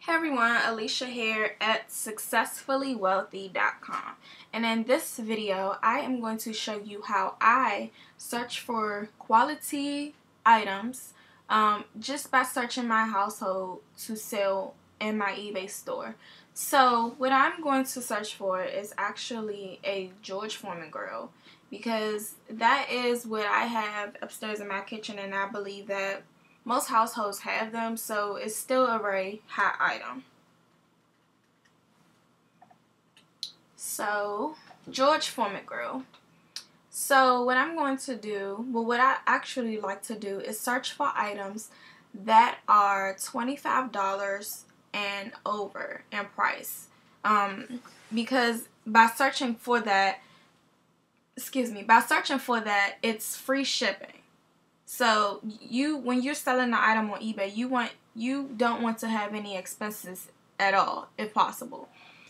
Hey everyone, Alicia here at successfullywealthy.com, and in this video I am going to show you how I search for quality items just by searching my household to sell in my eBay store. So what I'm going to search for is actually a George Foreman grill, because that is what I have upstairs in my kitchen, and I believe that most households have them, so it's still a very hot item. So, George Foreman grill. So, what I'm going to do, what I actually like to do is search for items that are $25 and over in price. Because by searching for that, it's free shipping. So when you're selling the item on eBay, you don't want to have any expenses at all, if possible.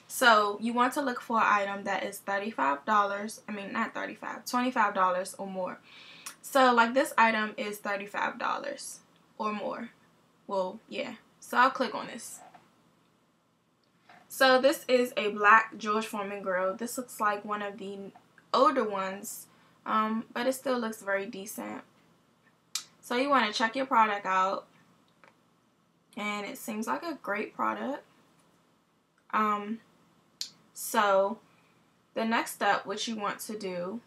So you want to look for an item that is $25 or more. So like this item is $35 or more. Well, yeah. So I'll click on this. So this is a black George Foreman grill. This looks like one of the older ones, but it still looks very decent. So you want to check your product out, and it seems like a great product. So the next step, what you want to do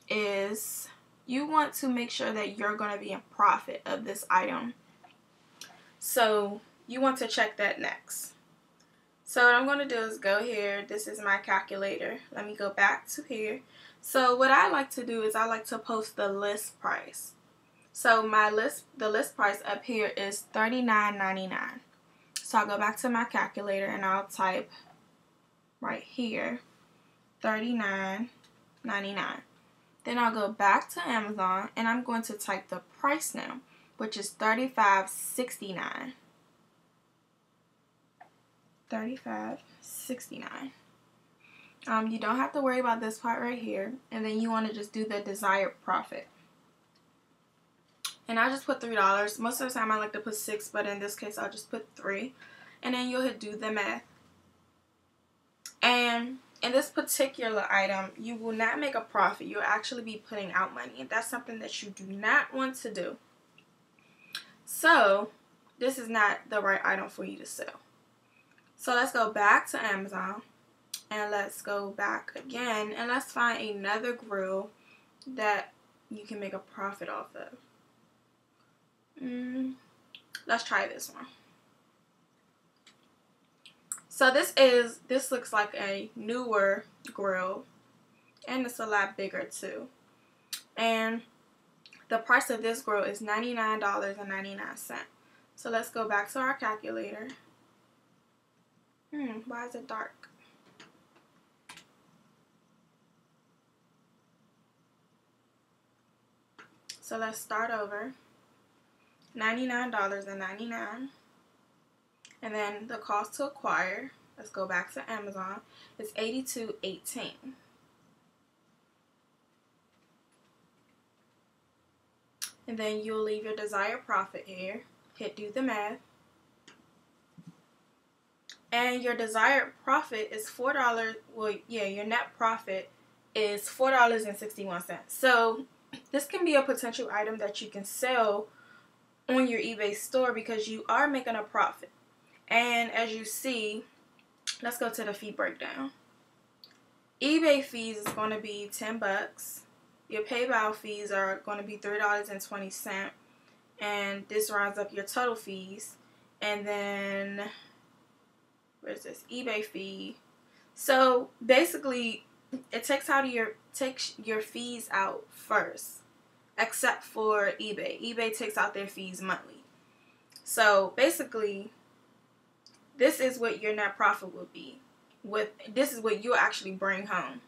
is you want to make sure that you're going to be in profit of this item. So you want to check that next. So what I'm going to do is go here. This is my calculator. Let me go back to here. So what I like to do is I like to post the list price. So the list price up here is $39.99. So I'll go back to my calculator and I'll type right here $39.99. Then I'll go back to Amazon and I'm going to type the price now, which is $35.69. $35.69. You don't have to worry about this part right here, and then you want to just do the desired profit. And I just put $3. Most of the time I like to put $6, but in this case I'll just put $3. And then you'll hit do the math. And in this particular item, you will not make a profit. You'll actually be putting out money. And that's something that you do not want to do. So, this is not the right item for you to sell. So, let's go back to Amazon. And let's go back again. And let's find another grill that you can make a profit off of. Let's try this one. So this looks like a newer grill, and it's a lot bigger too. And the price of this grill is $99.99. So let's go back to our calculator. Why is it dark? So let's start over. $99.99, and then the cost to acquire, let's go back to Amazon, is $82.18. And then you'll leave your desired profit here, hit do the math, and your desired profit is $4. Well, yeah, your net profit is $4.61. So this can be a potential item that you can sell on your eBay store because you are making a profit. And as you see, let's go to the fee breakdown. eBay fees is going to be $10. Your PayPal fees are going to be $3.20, and this rounds up your total fees. And then where's this eBay fee? So basically, it takes your fees out first. Except for eBay. eBay takes out their fees monthly. So basically, this is what your net profit will be. This is what you'll actually bring home,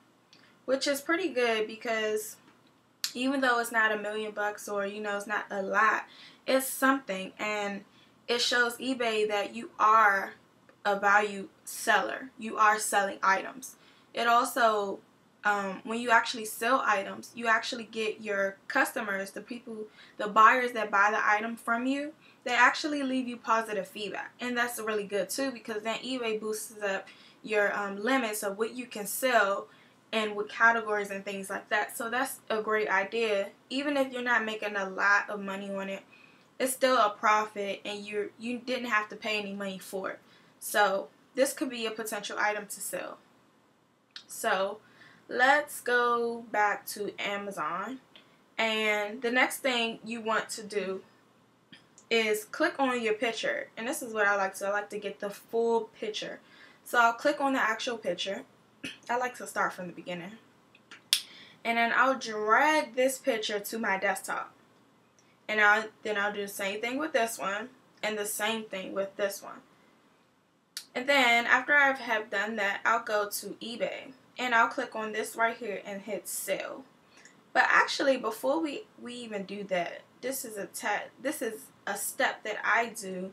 which is pretty good, because even though it's not $1 million or it's not a lot, it's something, and it shows eBay that you are a value seller. You are selling items. It also when you actually sell items, you actually get your customers, the people, the buyers that buy the item from you, they actually leave you positive feedback. And that's really good too, because then eBay boosts up your limits of what you can sell and what categories and things like that. So that's a great idea. Even if you're not making a lot of money on it, it's still a profit, and you didn't have to pay any money for it. So this could be a potential item to sell. So let's go back to Amazon, and the next thing you want to do is click on your picture. And this is what I like to do. I like to get the full picture. So I'll click on the actual picture. I like to start from the beginning. And then I'll drag this picture to my desktop. And then I'll do the same thing with this one, and the same thing with this one. And then after I have done that, I'll go to eBay, and I'll click on this right here and hit sell. But actually, before we even do that, this is a step that I do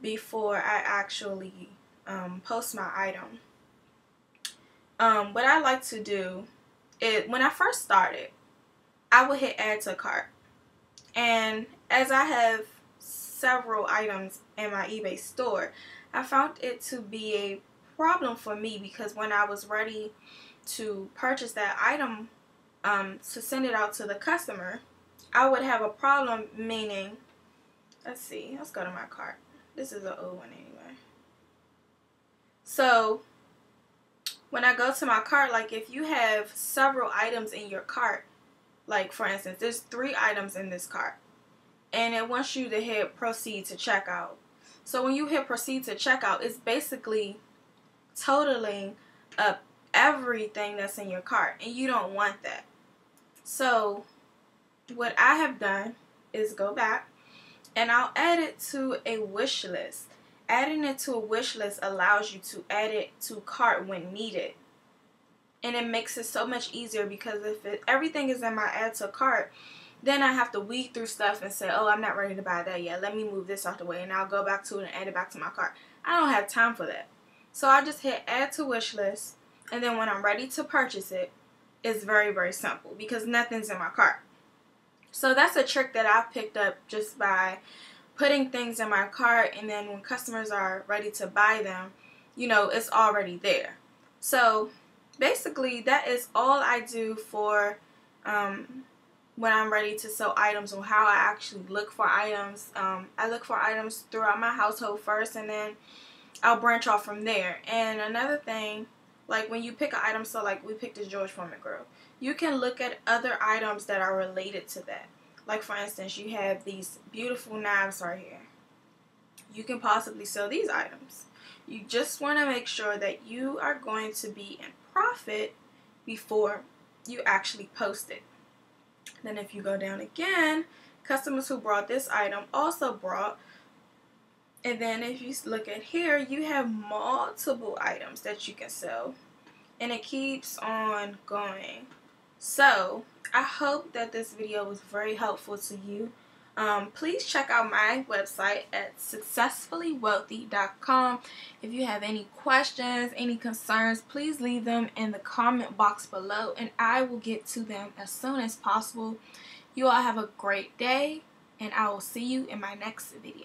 before I actually post my item. What I like to do is, when I first started, I would hit add to cart. And as I have several items in my eBay store, I found it to be a problem for me, because when I was ready to purchase that item to send it out to the customer, I would have a problem, meaning, let's go to my cart. This is an old one anyway. So when I go to my cart, like if you have several items in your cart, like for instance, there's 3 items in this cart, and it wants you to hit proceed to checkout. So when you hit proceed to checkout, it's basically totaling up everything that's in your cart, and you don't want that. So what I have done is go back, and I'll add it to a wish list. Adding it to a wish list allows you to add it to cart when needed. And it makes it so much easier, because if everything is in my add to cart, then I have to weed through stuff and say, oh, I'm not ready to buy that yet. Let me move this out the way, and I'll go back to it and add it back to my cart. I don't have time for that. So I just hit add to wish list, and then when I'm ready to purchase it, it's very, very simple, because nothing's in my cart. So that's a trick that I've picked up just by putting things in my cart, and then when customers are ready to buy them, it's already there. So basically, that is all I do for when I'm ready to sell items, or how I actually look for items. I look for items throughout my household first, and then I'll branch off from there. And another thing, like when you pick an item, so like we picked this George Foreman grill, you can look at other items that are related to that. Like for instance, you have these beautiful knives right here. You can possibly sell these items. You just want to make sure that you are going to be in profit before you actually post it. Then if you go down again, customers who brought this item also brought. And then if you look at here, you have multiple items that you can sell. And it keeps on going. So I hope that this video was very helpful to you. Please check out my website at successfullywealthy.com. If you have any questions, any concerns, please leave them in the comment box below, and I will get to them as soon as possible. You all have a great day, and I will see you in my next video.